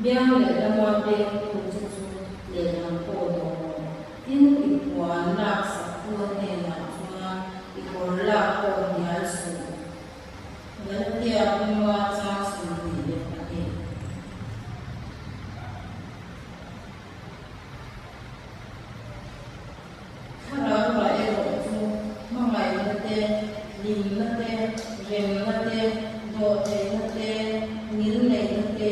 biang le lama be ku chu le nam ko do tin I kwa na sa ku ne na chunga I ko la ko nya su ngan tia kuma cha su ni le pa ni khara ba e ro chu ma mai na te lim na te rem na te do te na te nil nei na te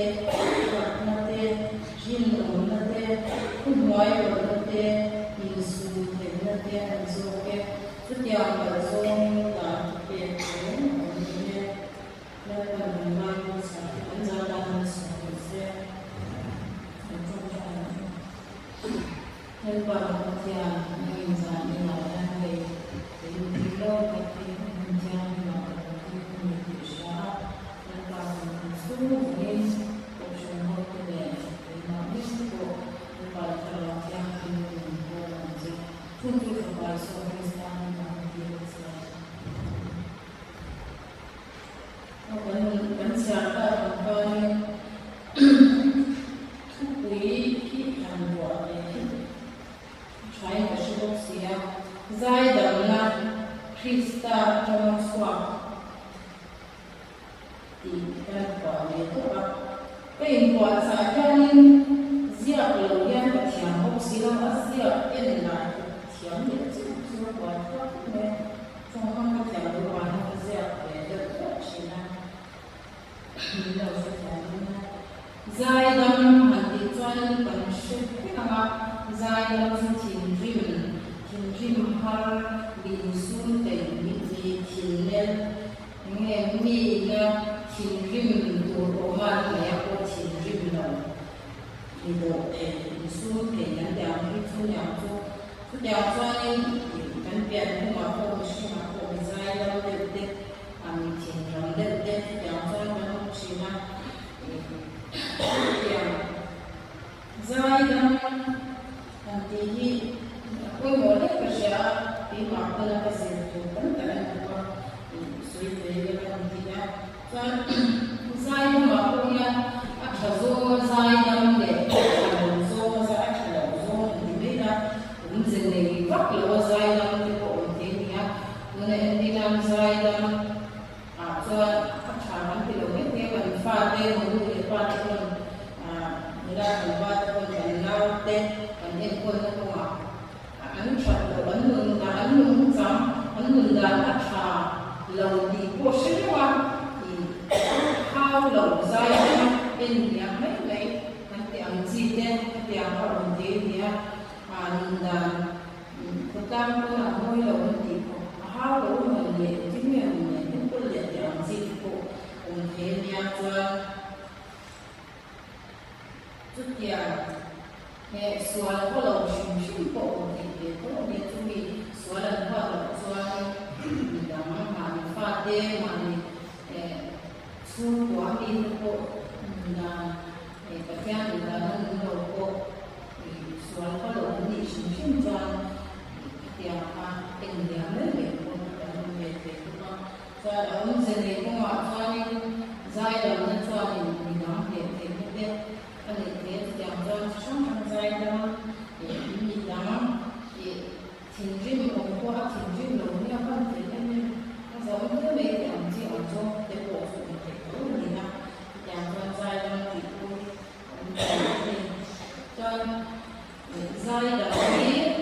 Hãy subscribe cho kênh Ghiền Mì Gõ Để không bỏ là cái gì cũng vẫn cái này có suy về cái vấn đề đó cho sai mà cũng là cho dù sai đâm để dù sai cho dù thì biết là cũng dừng này vắt lỡ sai đâm thì có vấn đề gì á nên đi làm sai đâm cho trả hắn thì là biết cái phần pha tên một người pha tên người ta phần pha tên lao tên phần em quân nó không ạ anh chọn là anh mừng rằng anh mừng là anh trả lâu thì có sự hoa thì how lâu dài bên nhà mấy này anh tiếng gì tên tiếng họ vấn đề gì anh là chúng ta cũng là mỗi lâu thì how lâu mà để chính mình những cái lệ tiếng gì cũng thế nhà cho chút tiền hệ số là có lâu sinh bộ thì có nhiều chúng mình số là có lâu số mình đã mang pha đê mà xuống quá mình có là cái kia mình đã nâng đầu có số là có lâu mình sinh cho tiền mà tiền tiền đấy mình cũng đã về về cũng cho là ông dân này cũng họ cho nên giai đoạn nó cho mình nó để biết anh ấy biết rằng cho trong giai đoạn để mình làm để thiên nhiên một qua thiên nhiên lâu nhau hơn thế nên giống như mấy cái ông chị ở trong để bổ sung để có gì nào làm cho giai đoạn thì tôi cho giai đoạn ấy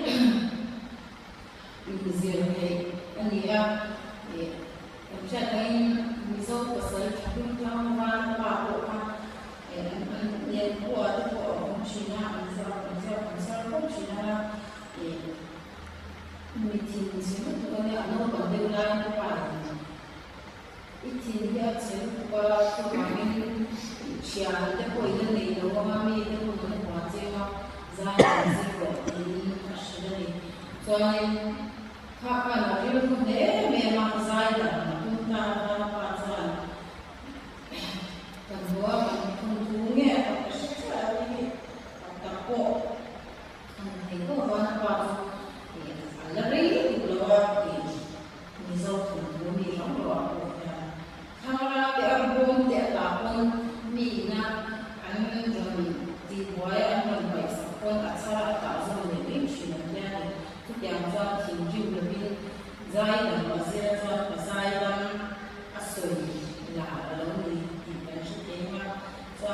mình diễn về anh ấy để em sẽ thấy mình dâu của sợi chúng ta và bảo hộ nhận của tất cả ông chị nào mình sao không chị nào để mình thì sẽ không có nhà nó còn đều lại không phải ít thì giờ sẽ qua cho mình chia tất cả những này đâu mà mình tất cả những quan trọng ra là gì vậy thì sẽ đây cho nên các bạn là điều không để mẹ mang sai là chúng ta đã phát ra cần hóa mình không thú nghe hoặc là sức khỏe đi tập bộ thì có quan trọng thì là đấy thì là thì mình dâu thì mình sống rồi thằng ra để ăn bún để làm bún mì na anh rồi thì bói anh mình phải sống con cả sao tạo ra mình biết chuyện làทุกอย่างจะทิ้งอยู่ในบินใจมันก็เสียจนก็ใจมันอัศวินหลาแล้วมีที่เป็นชุดเองว่าจะ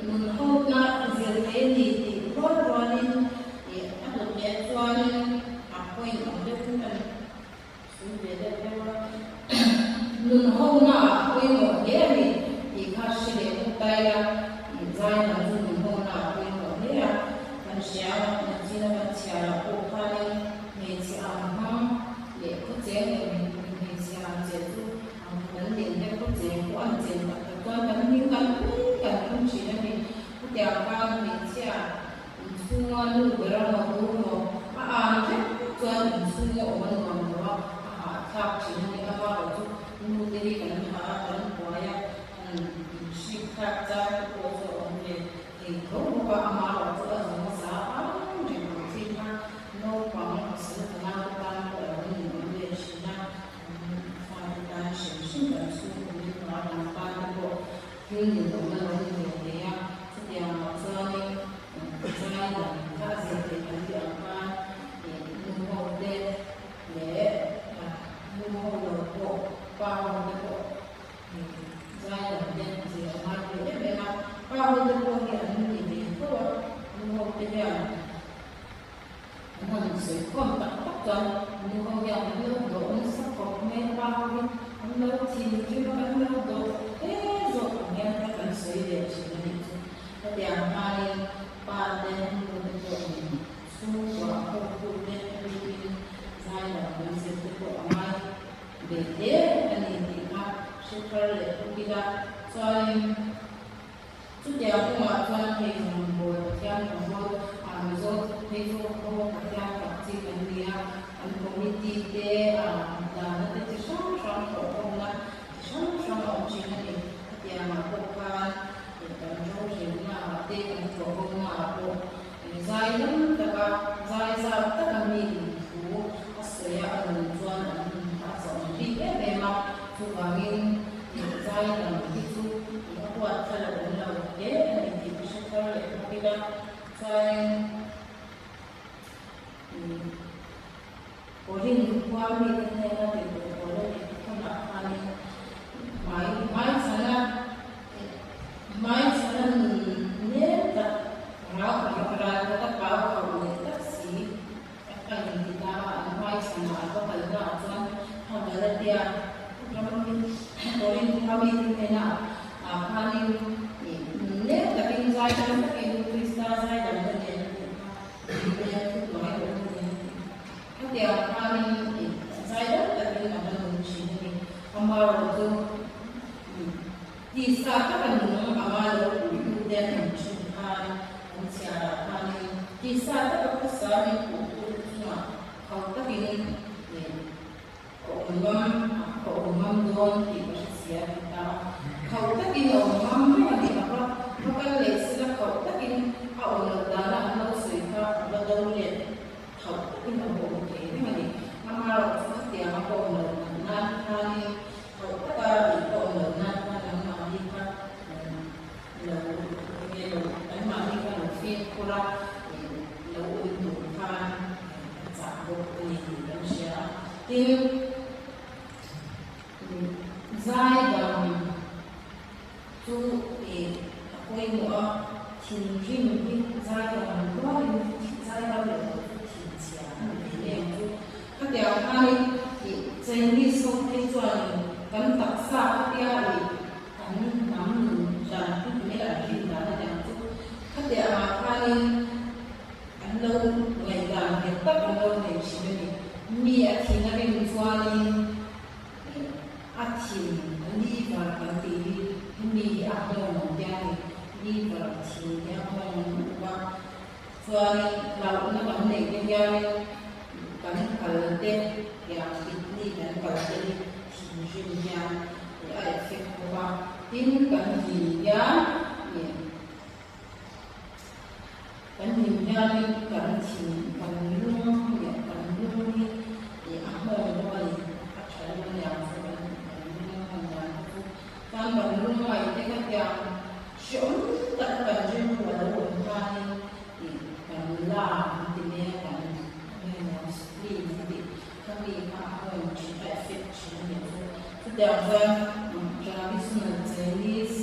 มันโหดนะเสียเองที่โคตรร้อนนี่อันดับเนี้ยจนอาคุยของเด็กกันสุดเด็ดเลยว่ามันโหดนะคุยของเด็กนี่ที่ข้าศึกเด็กตายละใจมันจุนโหดนะคุยของเด็กมันเสียมันจีนมันเสียโอ้พาเลยไม่เสียห้องเด็กก็เจ๊งไม่เสียเจ๊ตุมันเด็กเด็กก็เจ๊งก็อันเจ๊งแต่ตอนนั้นมีกันคนจีนนี่ก็เดี๋ยวก็ไม่เสียทุ่งลูกเรามาดูมาอ่านแค่จนทุ่งมันก็ว่าทับจีนนี่ก็ว่าเราทุกลูกที่กันหากันป่วยชิคทักใจโอ้โหเนี่ยเขาบอกว่ามาเราจะต้องมาสาเรื่องที่มาโน้ตความรู้สึกงานการเรื่องมันเรื่องชีวิตฟังการเชื่อสิ่งที่สุดมีความต่างกันก็ยืนอยู่ตรงนั้นเราเห็นเนี่ยทุกอย่างเราจะมีใจดังถ้าเสียใจกันอย่างว่ามุ่งมั่นเด็ดและมุ่งมั่นเราก็ป้าเราก็ใจดังเด็ดเสียมากเลยไม่มาป้าเราก็เนี่ยก็มุ่งมั่นเด็ดมันสวยความตัดกันมุ่งมั่นอย่างนี้เราโดนสักคนไม่ป้าเราทีมที่เราโดนจบเนี่ยกันสวยเด็ดชีวิตแต่อย่างไรป้าเดินดูตัวเองสู้กับคนเด็กที่ใจเราเป็นสิ่งที่เราไม่เด็ดเด็ดอันนี้ที่มาสุดท้ายเลยทุกทีละส่วนทุกอย่างก็มาส่วนที่มันบวชที่มันบวชมีส่วนที่เขาเขาที่เขาที่มันเรียนอันคอมมิตี้เดย์แล้วนั่นที่ช่างของคนละช่างของจริงนี่ที่มาพบกันที่การโน้ตเห็นมาที่การโปรโมทมาพบใจนั้นแต่ก็ zai za ta ka mi thu asoya an chuan an ta chong ri e ma chu ka min zai lam ti chu a kwa thala an lo e ani ti shi ka le ki da zai Orin kwa mi ne na te ko le ko na ani mai sana ne ta ra ta pa ko ne ta si ka ni ta mai sana ko ka na chuan ha la dia Orin kwa mi ne na ani ne ta kin zai ta ke Krista zai da ne dia kami saya tapi ada sini amal itu di saat kan amal itu dia mencintai mencari kami di saat aku sami itu semua kau tapi umam don di Malaysia kita kau tapi umam di apa bukan leslah kau tapi awal dana anak suika badaulian kau tapi nampak Amaro seperti yang aku melakukan hari kalau kita itu melakukan nama kita lalu nama kita lebih kurang lalu untuk kan sabuk ini Indonesia tim zai dalam tu aku ini tinggi zai dalam dua zai dalam các điều hai thì trên đi sông cái chuẩn cắn tập xa cái ai cắn nắm dần cái mấy là gì đó là làm chút các điều mà hai ăn lâu ngày làm việc tất ăn lâu này chỉ là mía thì nó bên qua đi ăn thì đi vào cái tí mía ăn lâu một ngày đi vào thì nhau không qua qua lâu nó vẫn để cái nhau kan kalte yang ini dan kalte sejumlah efek apa tin kan hingga kan hingga ni kan tin kan lung ya kan lung ni apa yang acara yang kan lung mai dekat yang syum tak kan jumpa walau kan kan lah intinya kan kami akan mencoba efek ini. Sudah dalam bisnis jenis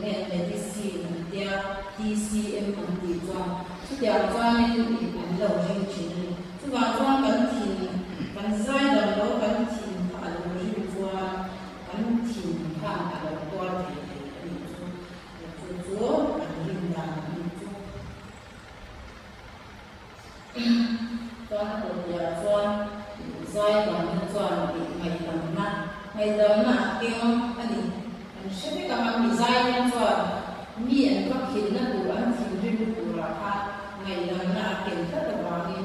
medicine dia TCM antijuang. Sudah ini adalah orang ini. Sudah juang kantin, kan saya dan lo kantin ada orang juang kantin kan ada orang itu ringan itu. Tuan kerja tuan zai dan tuan di mai damna keng ani shebe kama mi zai dan tuan mi an ka khinna tu an thin rin tu ra kha mai damna ken ta ta wa ni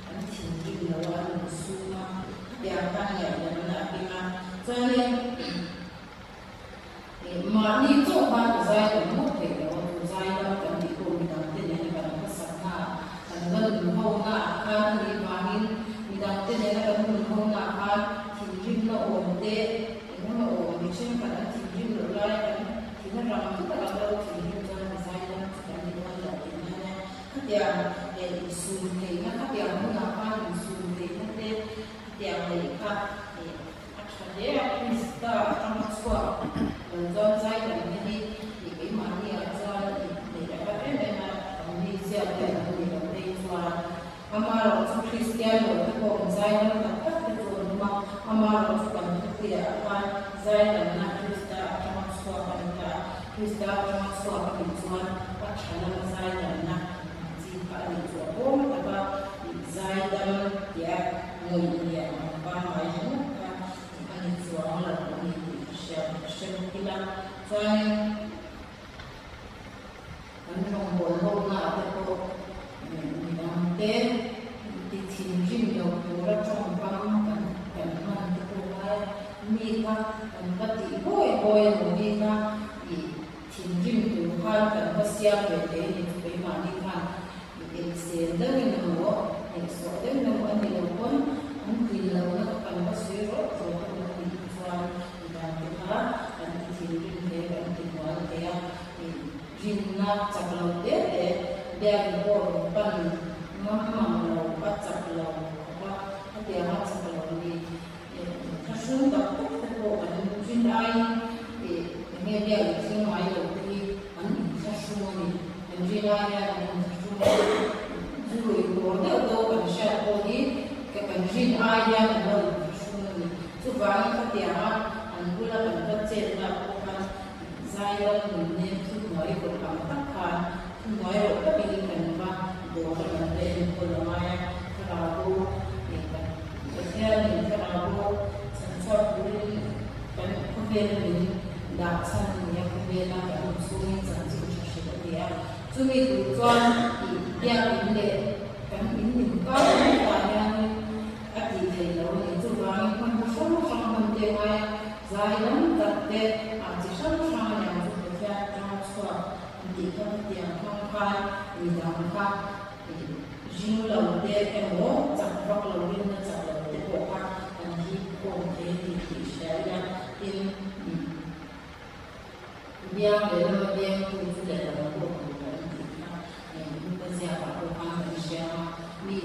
an thin rin la wa ni suma ya ka ya damna kema tuan ma ni to ba zai dan mo te da wa zai dan kan di ko mi dan te ne ka ka sa na an ga du ho na ka ni ma ni dan te ne ka du ho na ka thin rin na o te no o mi chen ka na thin rin lo lai ka thin na ram tu ka la lo thin rin tuan zai dan ka ni wa la ni na ka ya su ne na ka ya mo na ka su ne na te ya ne ka dia Krista amat kuat dan saya dan ini iman dia saya di dapat memang Indonesia dan Indonesia amal Kristian itu saya dapat itu rumah amal bukan tidak akan saya dan Krista amat kuat dan Krista amat kuat Tuhan pacaran saya dan jika itu pun apa saya dan dia mulia apa macam suara lagi siapa kita saya kan nombor na atau nanti di sini yang orang combang kan man itu mereka tempati boy mereka di sini itu kan siapa ini itu bagaimana kan extend the window, export the window and the open, and clean the window and the zero, so the one and if you didn't have anything one there, in not a there go pan, Mamma, what's up low, what they are not supposed Kasum tak terlalu mencintai, media itu mayu di kasum ini, mencintai dulu itu order tu pensiun lagi ke pencintai yang baru kasum ini. Supaya kita anggula pentercet lakukan saya ini semua itu berkatakan semua itu pilihkan apa dua orang yang berlama kalau kalau dan kemudian dasar yang kemudian akan sungai sangat susah dia. Sungai itu tuan dia ini kan ini kalau yang aktif lalu itu orang yang bersama-sama mendengar zain tapi arti sama-sama yang bekerja transfer ketika dia melakukan tindakan jumlah dia emo tak perlu lagi nak bukan in biang dalam biang itu dalam bukan bukan siapa orang manusia ni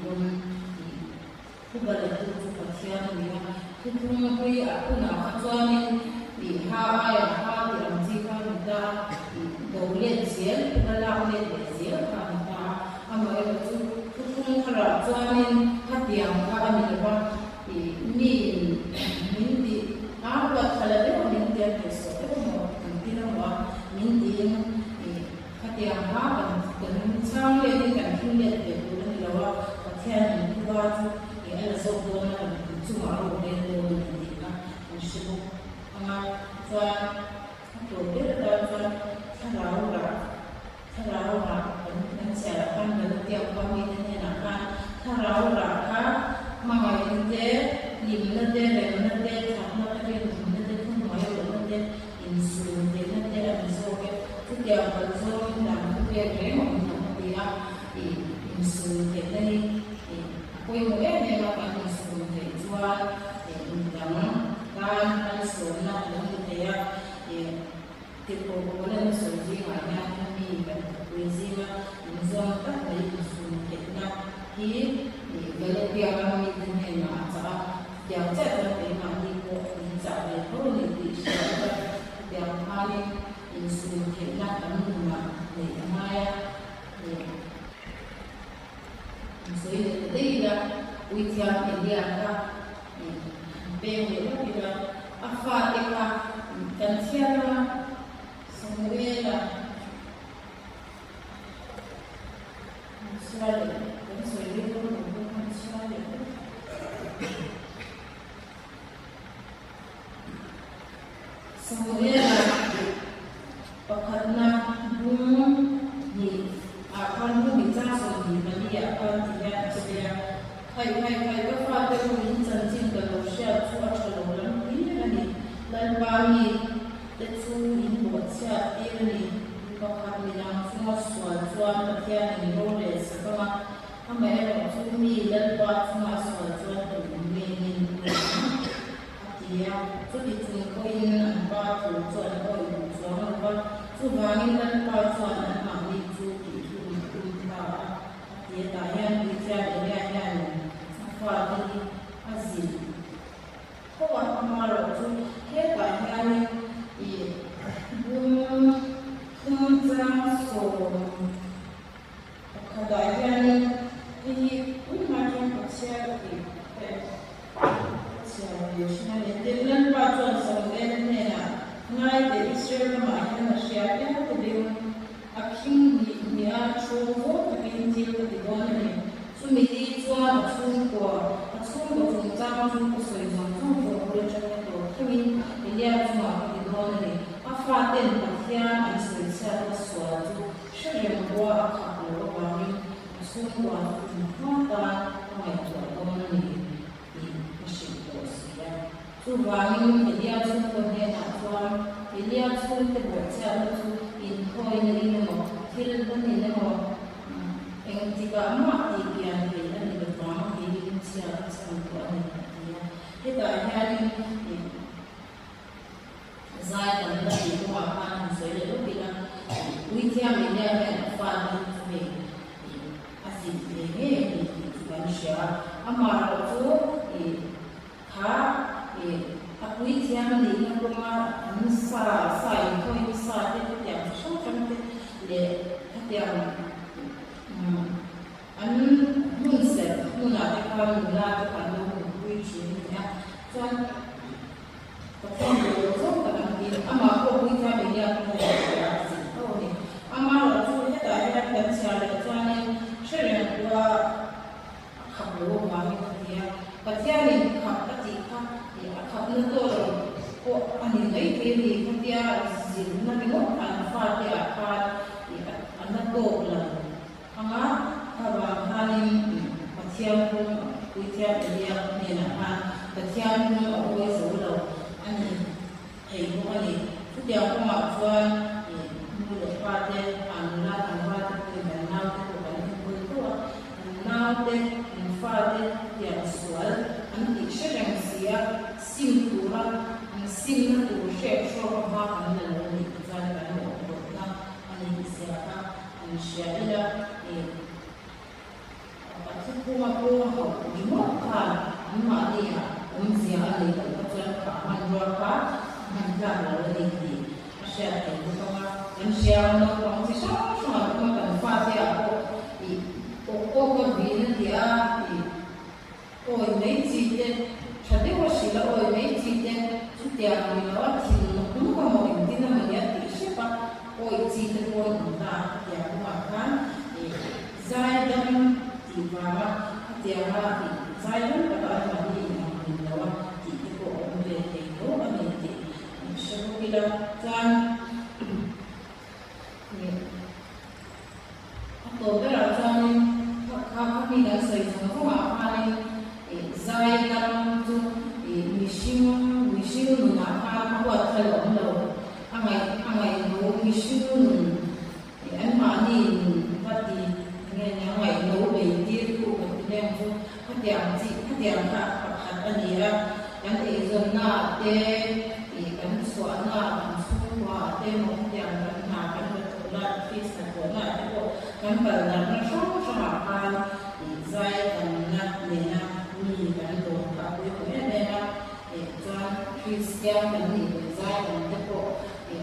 pun bukan itu pasien dia kumpulan kuri aku nak tuan ni ayah dalam jika kita boleh siap dalam boleh siap kita amal itu kumpulan kalau tuan hati yang kami lepas ni apa kalau dia minta sesuatu mungkin orang minta hati yang apa dan sampai ni kan hingga bulan lawa pakai ni buat ada sebuah cuma orang yang minta mesti amat tuan dia tuan kalau dan saya akan bertiap kami ni nak kalau mengalami lima insulin ada setiap person dan setiap dia insulin ini aku yang melakukan insulin jual dan insulin dan dia tipe boleh insulin hanya kami berizin insulin tak insulin kalau dia kami dengan yang saya terima di saya perlu yang paling insulin kita rumah di Maya insulin tidak ujian dia kan benda kita apa kita dan siapa semula Semuanya karena ni akan bicara soal ni akan tidak sedia. Hai berfaham dengan janji kalau siapa cuaca lalu ini lalu kami itu buat siapa ini bahkan bilang semua soal bagian ini boleh sekarang kami ada sumi lalu buat semua soal ini dia jadi koin apa tujuan apa tujuan dan tujuan apa itu dia tanya bicara dengan apa ini azil kau apa malu tu dia tanya ini so kadang ini macam macam dengan pacuan sebenarnya ngai dari Israel macam Malaysia dia akhing dia coba tapi dia tidak ni sumidi cuan sungguh zaman sungguh sungguh boleh cakap tu kami dia cuma tidak ni apa ten bagian Israel sesuatu saya membuat kalau kami sungguh mata mai tuan ni Tuhan dia sudah Tuhan dia sudah berbicara in point ini mau film ini mau Khan to me as it may share a mark to a quick young lady and sign point started them so from the and moon said, Muna, the car, Muna, the car, which so but then there was also a mark we have a young woman. A mark to it, I have them sharing, sharing a couple of money here, but telling a couple of dollars. Or an lady, Katia, nothing more than Fatia, card, and a gold. Having a tiang with your Nina, the tiang always a willow, and a money, put their home up one, the party, and not and what and now and now they and father, yes, well, and the children seem to run and seem to share short of half and then only and share Kuma jumlah kan malia umzia ali kecuali mandorka mandar lalu ini share itu sama dan share orang sisa sama kuma kan fase aku kebina dia ini cite jadi wasila ini cite setiap minggu cina kuma mau ini namanya siapa cite muda dia makan Zaidan Ibarat tiada saya pada hari ini dalam titik orang itu ameniti sebab kan atau berarti kami dan saya semua hari Zaidan tu misi mengajar buat kalau angai misi mani tadi yang lain nấu về tiết của mình đem cho các điểm hạt anh ấy yang ấy dân na để kan xóa na kan xóa hoa để một điểm kan na kan betul lah fix na của na itu kan pada na sama kan zai kan na lena ni kan tu tapi itu lena John Christian kan ni zai kan itu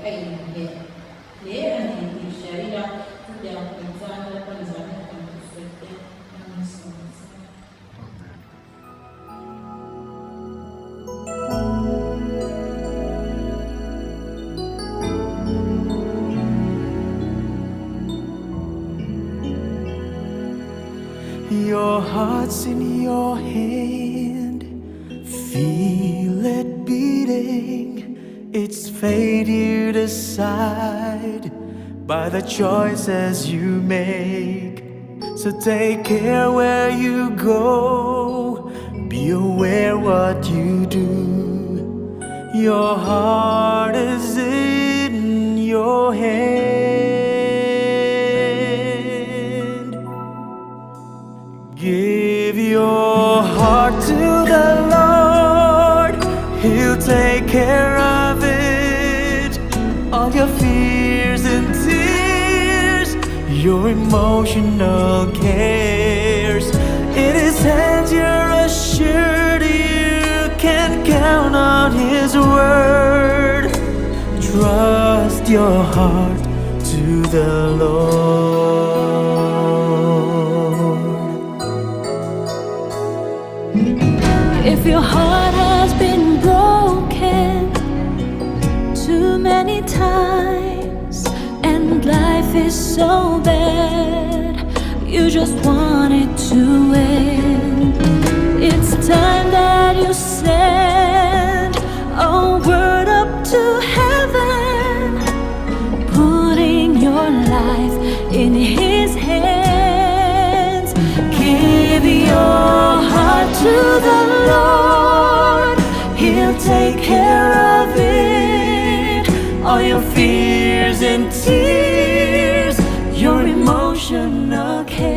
ai ni anh thì syariah yang insan dan insan Your heart's in your hand, feel it beating. It's fate you decide by the choices you make. So take care where you go, be aware what you do. Your heart is in your hand. Give your heart to the Lord, He'll take care of it. All your fears and tears, your emotional cares, in His hands you're assured you can count on His word. Trust your heart to the Lord. If your heart has been broken too many times and life is so bad, you just want it to end, it's time that you send a word up to heaven, putting your life in His hands. Give your heart to the Lord, He'll take care of it. All your fears and tears, your emotional care,